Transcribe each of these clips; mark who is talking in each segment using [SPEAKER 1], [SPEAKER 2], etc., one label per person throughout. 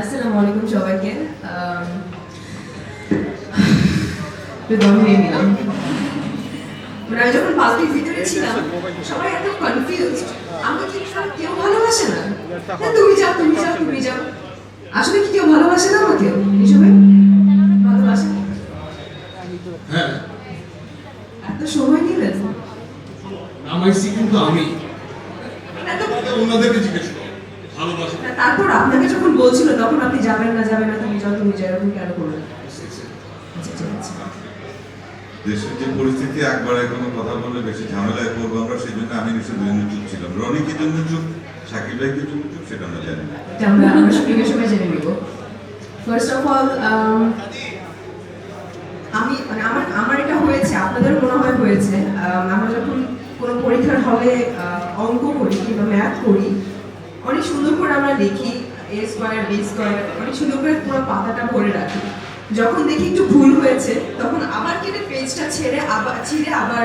[SPEAKER 1] আসসালামু আলাইকুম সবাইকে। দম নিয়ে নিলাম। মানে আমি যখন পার্টির ভিতরে ছিলাম সবাই এত কনফিউজড, আমাকে কি কেউ ভালোবাসে না? তুমি যাও তুমি যাও তুমি যাও। আসলে কি কেউ ভালোবাসে না আমাকে হিসেবে? ভালোবাসে না?
[SPEAKER 2] হ্যাঁ,
[SPEAKER 1] এত সময় নিলেন?
[SPEAKER 2] নামাইছি কিন্তু আমি
[SPEAKER 1] এত
[SPEAKER 2] ওনাদেরকে জিজ্ঞেস করো ভালোবাসা।
[SPEAKER 1] তারপর আপনাকে যখন বলছিল তখন আপনি যাবেন না তুমি যাও তুমি যাও, এরকম কেন করলেন? আচ্ছা ঠিক আছে।
[SPEAKER 3] দেশের যে পরিস্থিতি একবার কোনো কথা বললে বেশি ঝামেলায় পড়বো আমরা, সেই জন্য আমি নিশ্চয় দুই জন্য চুপ ছিলাম। রনি কি জন্য চুপ, সাকিব ভাই কি জন্য চুপ, সেটা আমরা জানি না।
[SPEAKER 1] এটা আমরা শুটিংয়ের সময় জেনে নিব। ফার্স্ট অফ অল আমি মানে আমার এটা হয়েছে, আপনাদের মনে হয় হয়েছে। আমরা যখন কোনো পরীক্ষার হলে অঙ্ক করি কিংবা ম্যাথ করি, অনেক সুন্দর করে আমরা লিখি এ স্কোয়ার বি স্কোয়ার, অনেক সুন্দর করে পুরো পাতাটা ভরে রাখি। যখন দেখি একটু ভুল হয়েছে তখন আবার কেটে পেজটা ছিঁড়ে আবার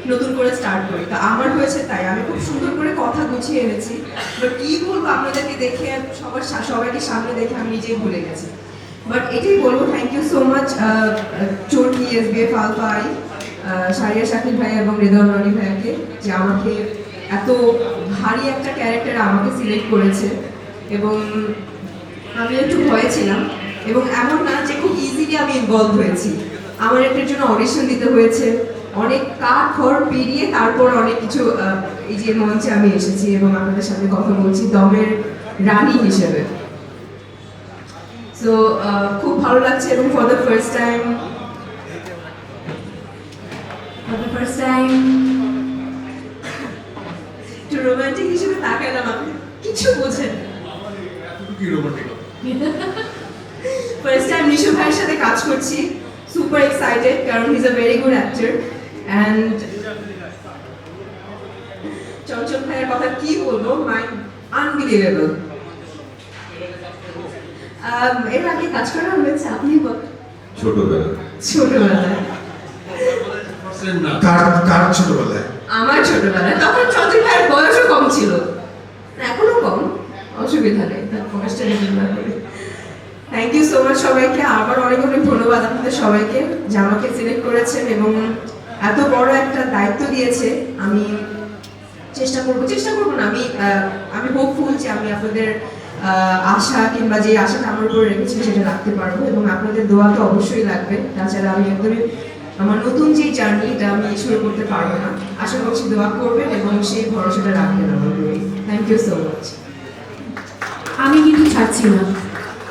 [SPEAKER 1] নতুন করে স্টার্ট করি। তো আমার হয়েছে তাই, আমি খুব সুন্দর করে কথা গুছিয়ে এনেছি, বাট কি বলবো আপনাদেরকে দেখে সবাইকে সামনে দেখে আমি নিজেই ভুলে গেছি। বাট এটাই বলবো, thank you so much Chorki SBF আলফাই, শারিয়া শাকিল ভাই এবং রেদওয়ান রনি ভাইকে, যে আমাকে এত ভারী একটা ক্যারেক্টার আমাকে সিলেক্ট করেছে। এবং আমি একটু ভয়ে ছিলাম, এবং এমন না যে খুব ইজিলি আমি ইনভলভ হয়েছি। আমার এটার জন্য অডিশন দিতে হয়েছে, অনেক কাঠ খড় পেরিয়ে তারপর অনেক কিছু এই যে মঞ্চে আমি এসেছি এবং আপনাদের সাথে কথা বলছি দমের রানী হিসেবে। সো খুব ভালো লাগছে। এবং ফর দ্য ফার্স্ট টাইম একটু রোমান্টিক হিসেবে তাকালাম, আপনি কিছু বোঝেন।
[SPEAKER 2] কি রোমান্টিক?
[SPEAKER 1] ফার্স্ট টাইম নিশু ভাইয়ের সাথে কাজ করছি, সুপার এক্সাইটেড, কারণ he is a very good actor. And Chanchal ভাইয়ের কথা কি বলবো, আনবিলিভেবল। এর আগে কাজ করা হয়েছে আপনি ছোটবেলায়?
[SPEAKER 2] কার ছোটবেলায়?
[SPEAKER 1] আমার ছোটবেলায়, তখন চঞ্চল ভাইয়ের বয়সও কম ছিল, এখনো কম, অসুবিধা নেই, তার বয়সটা নির্ভর করে। থ্যাংক ইউ সো মাচ সবাইকে, আবার অনেক অনেক ধন্যবাদ আপনাদের সবাইকে যে আমাকে সিলেক্ট করেছেন এবং এত বড় একটা দায়িত্ব দিয়েছে। আমি চেষ্টা করবো না, আমি হোপফুল যে আমি আপনাদের আশা কিংবা যে আশাটা আমার উপরে রেখেছি সেটা রাখতে পারবো, এবং আপনাদের দোয়া তো অবশ্যই লাগবে, তাছাড়া আমি একদমই আমার নতুন যে জার্নিটা আমি শুরু করতে পারবো না। আশা করছি দোয়া করবেন এবং সেই ভরসাটা রাখবেন আমার উপরে। Thank you so much.
[SPEAKER 4] আমি কিন্তু ছাড়ছি না।